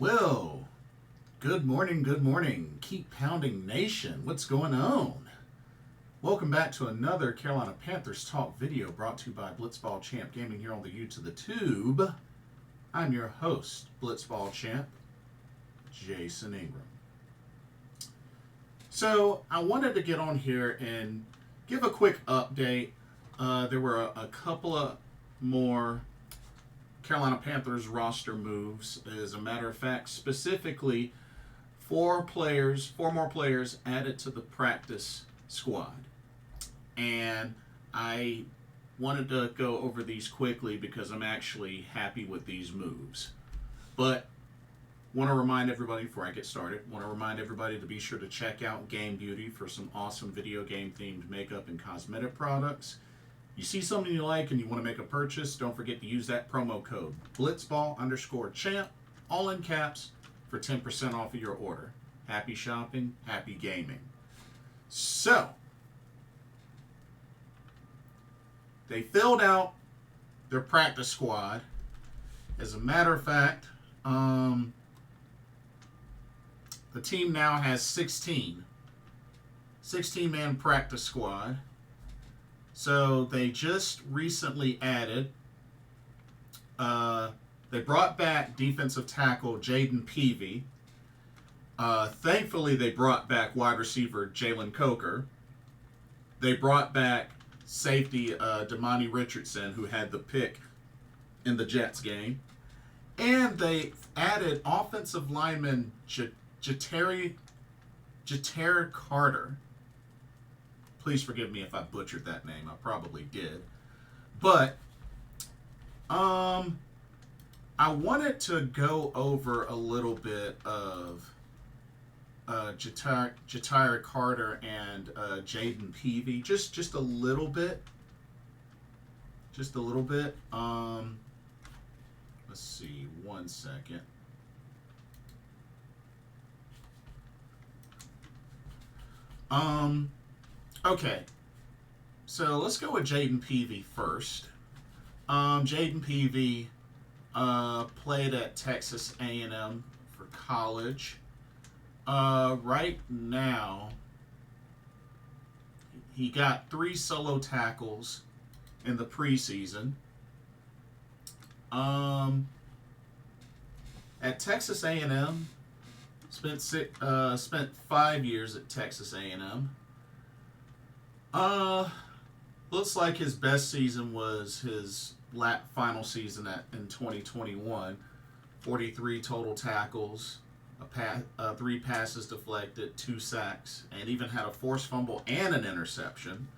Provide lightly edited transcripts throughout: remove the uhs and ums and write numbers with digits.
Well, good morning, good morning. Keep pounding nation. What's going on? Welcome back to another Carolina Panthers talk video brought to you by Blitzball Champ Gaming here on the YouTube the Tube. I'm your host, Blitzball Champ, Jason Ingram. So I wanted to get on here and give a quick update. There were a couple of more Carolina Panthers roster moves. As a matter of fact, specifically four more players added to the practice squad. And I wanted to go over these quickly because I'm actually happy with these moves. But want to remind everybody before I get started, to be sure to check out Game Beauty for some awesome video game themed makeup and cosmetic products. You see something you like and you want to make a purchase, don't forget to use that promo code Blitzball_champ, all in caps, for 10% off of your order. Happy shopping, happy gaming. So, they filled out their practice squad. As a matter of fact, the team now has 16-man practice squad. So they just recently added, they brought back defensive tackle Jayden Peevy. Thankfully, they brought back wide receiver Jalen Coker. They brought back safety Demani Richardson, who had the pick in the Jets game. And they added offensive lineman Jayden Carter. Please forgive me if I butchered that name. I probably did. But I wanted to go over a little bit of Jayden Carter and Jayden Peevy. Just a little bit. Just a little bit. Let's see. 1 second. Okay, so let's go with Jayden Peevy first. Jayden Peevy played at Texas A&M for college. Right now, he got 3 solo tackles in the preseason. At Texas A&M, spent 5 years at Texas A&M. Looks like his best season was his final season in 2021. 43 total tackles, 3 passes deflected, 2 sacks, and even had a forced fumble and an interception.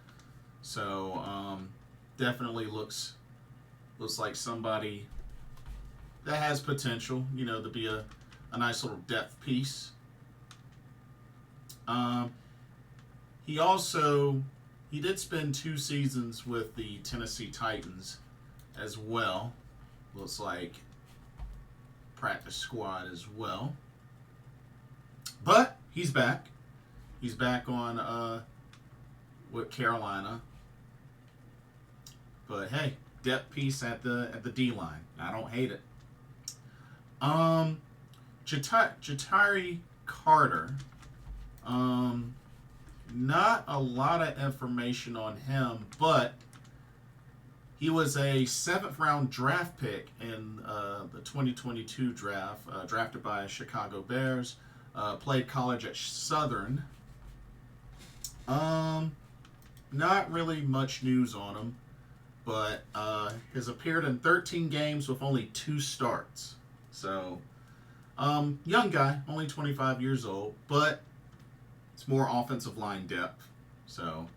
So definitely looks like somebody that has potential, to be a nice little depth piece. He did spend 2 seasons with the Tennessee Titans as well. Looks like practice squad as well. But he's back. He's back on with Carolina. But hey, depth piece at the D line. I don't hate it. Jayden Carter. Not a lot of information on him, but he was a 7th round draft pick in the 2022 draft, drafted by Chicago Bears. Played college at Southern. Not really much news on him, but has appeared in 13 games with only 2 starts. So, young guy, only 25 years old, but it's more offensive line depth, so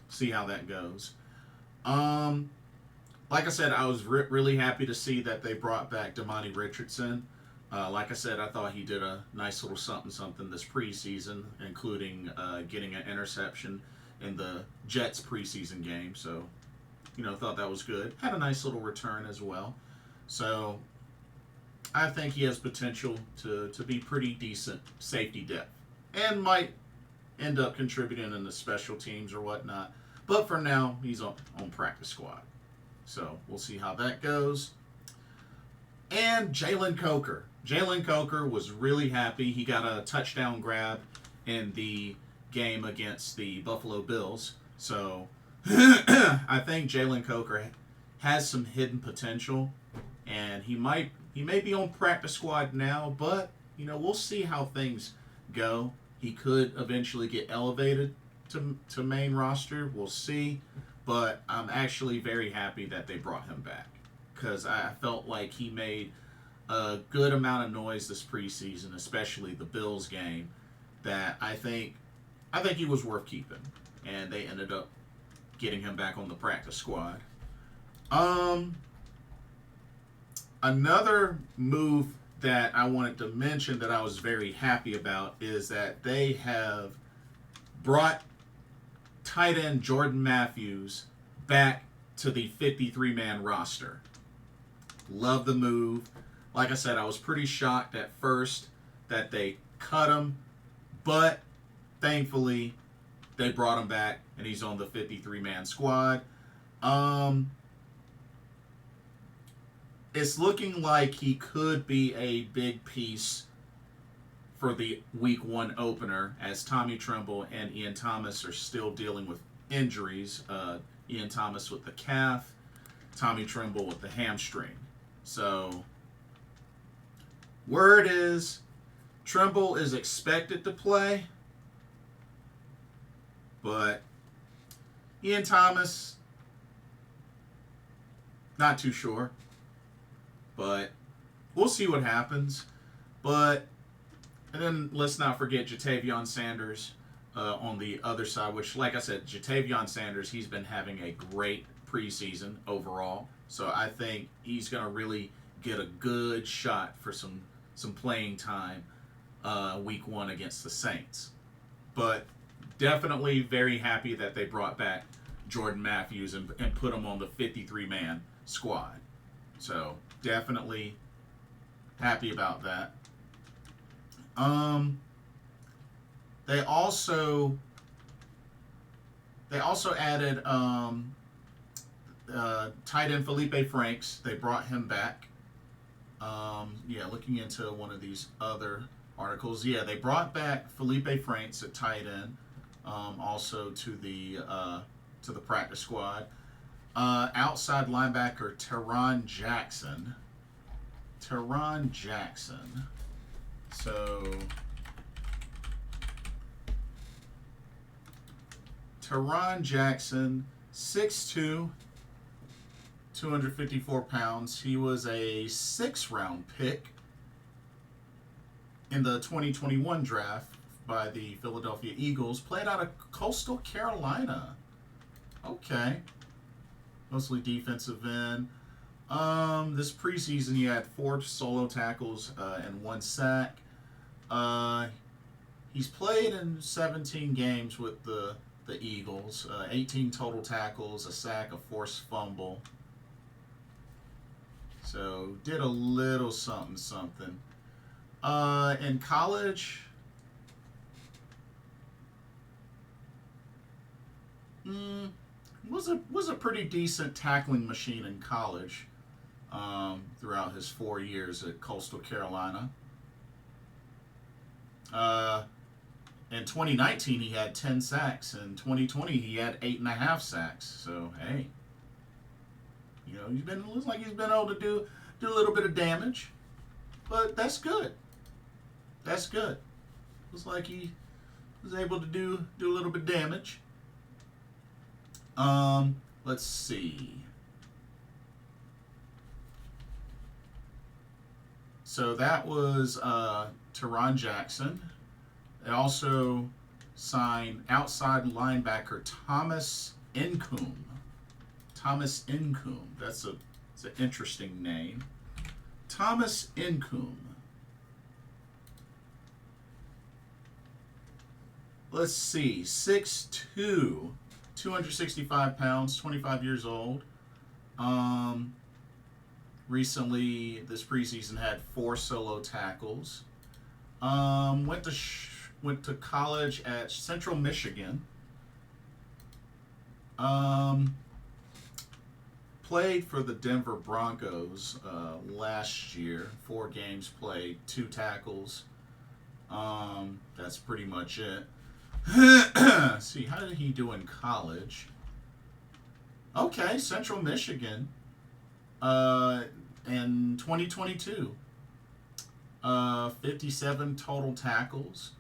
see how that goes. Like I said, I was really happy to see that they brought back Demani Richardson. Like I said, I thought he did a nice little something this preseason, including getting an interception in the Jets preseason game. So, thought that was good. Had a nice little return as well. So, I think he has potential to be pretty decent safety depth. And might end up contributing in the special teams or whatnot. But for now, he's on practice squad. So we'll see how that goes. And Jalen Coker. Jalen Coker was really happy. He got a touchdown grab in the game against the Buffalo Bills. So I think Jalen Coker has some hidden potential, and he may be on practice squad now, but we'll see how things go. He could eventually get elevated to main roster. We'll see, but I'm actually very happy that they brought him back because I felt like he made a good amount of noise this preseason, especially the Bills game, that I think he was worth keeping, and they ended up getting him back on the practice squad. Another move that I wanted to mention that I was very happy about is that they have brought tight end Jordan Matthews back to the 53-man roster. Love the move. Like I said, I was pretty shocked at first that they cut him, but thankfully they brought him back and he's on the 53-man squad. It's looking like he could be a big piece for the Week 1 opener, as Tommy Tremble and Ian Thomas are still dealing with injuries. Ian Thomas with the calf, Tommy Tremble with the hamstring. So, word is Tremble is expected to play, but Ian Thomas, not too sure. But we'll see what happens. And then let's not forget Jatavion Sanders on the other side, which, like I said, Jatavion Sanders, he's been having a great preseason overall. So I think he's going to really get a good shot for some playing time Week 1 against the Saints. But definitely very happy that they brought back Jordan Matthews and put him on the 53-man squad. So definitely happy about that. They also added tight end Feleipe Franks. They brought him back. Looking into one of these other articles. Yeah, they brought back Feleipe Franks at tight end. Also to the practice squad. Outside linebacker Tarron Jackson. So Tarron Jackson, 6'2", 254 pounds. He was a 6th-round pick in the 2021 draft by the Philadelphia Eagles. Played out of Coastal Carolina. Okay. Mostly defensive end. This preseason, he had 4 solo tackles and 1 sack. He's played in 17 games with the Eagles. 18 total tackles, a sack, a forced fumble. So, did a little something. In college, was a pretty decent tackling machine in college throughout his 4 years at Coastal Carolina. In 2019, he had 10 sacks. In 2020, he had 8.5 sacks. So, hey, looks like he's been able to do a little bit of damage, but that's good. Looks like he was able to do a little bit of damage. Let's see. So that was Tarron Jackson. They also signed outside linebacker Thomas Incoom. That's an interesting name. Thomas Incoom. Let's see. 6'2", 265 pounds, 25 years old. Recently, this preseason had 4 solo tackles. Went to college at Central Michigan. played for the Denver Broncos last year. 4 games played, 2 tackles. That's pretty much it. See, how did he do in college? Okay, Central Michigan. In 2022. 57 total tackles,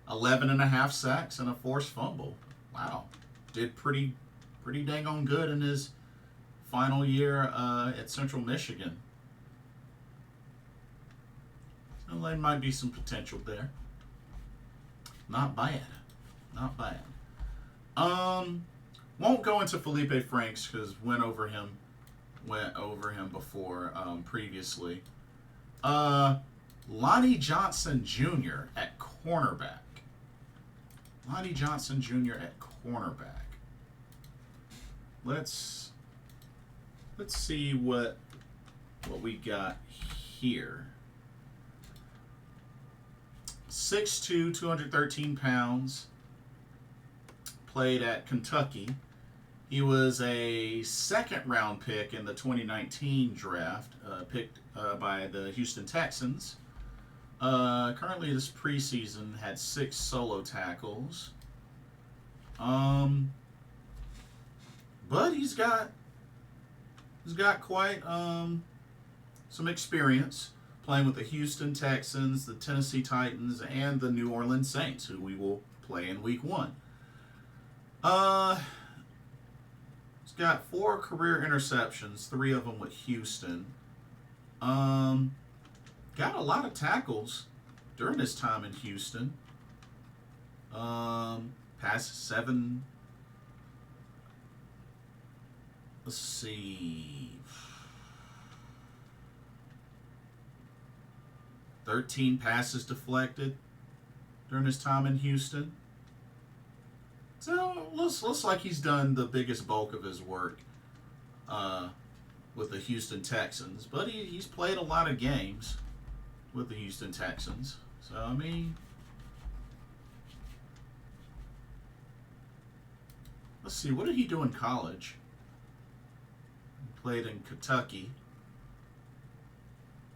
11.5 sacks, and a forced fumble. Wow. Did pretty dang on good in his final year at Central Michigan. So there might be some potential there. Not bad. Not bad. Won't go into Feleipe Franks because went over him before previously. Lonnie Johnson Jr. at cornerback. Lonnie Johnson Jr. at cornerback. Let's see what we got here. 6'2", 213 pounds. Played at Kentucky. He was a second-round pick in the 2019 draft, picked by the Houston Texans. Currently, this preseason had 6 solo tackles. But he's got quite some experience playing with the Houston Texans, the Tennessee Titans, and the New Orleans Saints, who we will play in Week 1. He's got 4 career interceptions, 3 of them with Houston. Got a lot of tackles during his time in Houston. Passed 7. Let's see. 13 passes deflected during his time in Houston. So looks like he's done the biggest bulk of his work with the Houston Texans. But he's played a lot of games with the Houston Texans. So, I mean, let's see. What did he do in college? He played in Kentucky.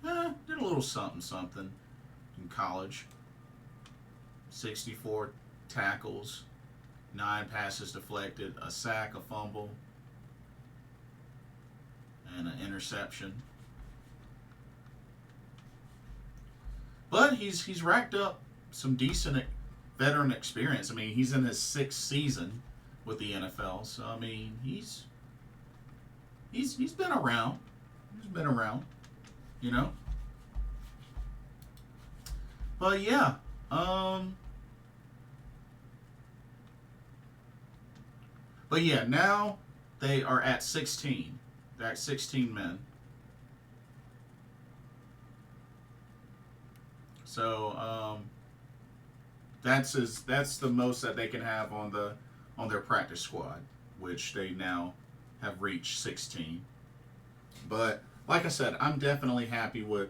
Did a little something in college. 64 tackles, 9 passes deflected, a sack, a fumble, and an interception. But he's racked up some decent veteran experience. I mean, he's in his 6th season with the NFL, so I mean, he's been around. He's been around, you know. But yeah, now they are at 16. They're at 16 men. So that's the most that they can have on their practice squad, which they now have reached 16. But like I said, I'm definitely happy with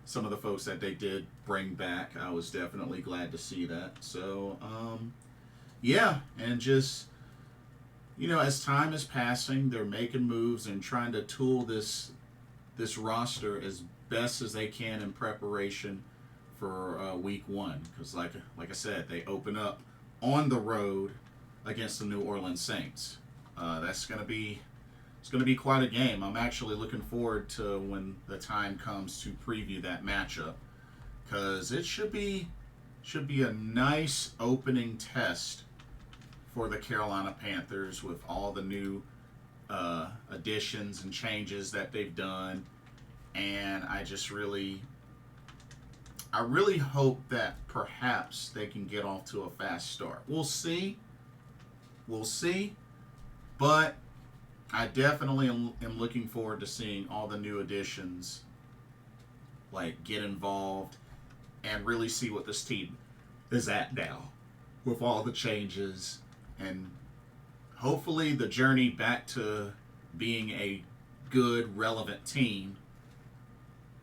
some of the folks that they did bring back. I was definitely glad to see that. So yeah, and just, you know, as time is passing, they're making moves and trying to tool this roster as best as they can in preparation for Week 1, because like I said, they open up on the road against the New Orleans Saints. It's going to be quite a game. I'm actually looking forward to when the time comes to preview that matchup, because it should be a nice opening test for the Carolina Panthers with all the new additions and changes that they've done, and I really hope that perhaps they can get off to a fast start. We'll see, but I definitely am looking forward to seeing all the new additions like get involved and really see what this team is at now with all the changes, and hopefully the journey back to being a good, relevant team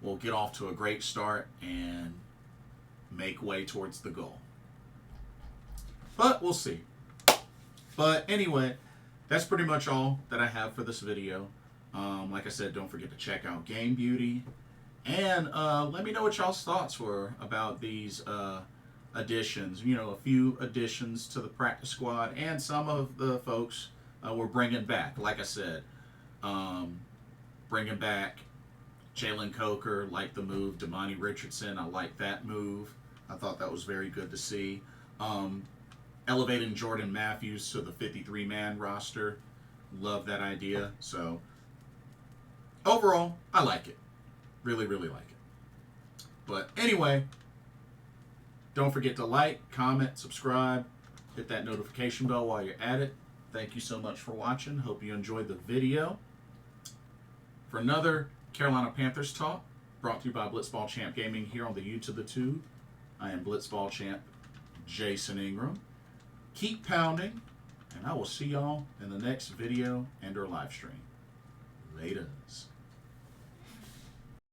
will get off to a great start and make way towards the goal. But we'll see. But anyway, that's pretty much all that I have for this video. Like I said, don't forget to check out Game Beauty. And let me know what y'all's thoughts were about these additions. You know, a few additions to the practice squad, and some of the folks we're bringing back. Like I said, bringing back Jalen Coker, like the move. Demani Richardson, I like that move. I thought that was very good to see. Elevating Jordan Matthews to the 53-man roster. Love that idea. So, overall, I like it. Really, really like it. But anyway, don't forget to like, comment, subscribe, hit that notification bell while you're at it. Thank you so much for watching. Hope you enjoyed the video. For another Carolina Panthers talk, brought to you by Blitzball Champ Gaming here on the YouTube the Tube. I am Blitzball Champ Jason Ingram. Keep pounding, and I will see y'all in the next video and or live stream. Laters.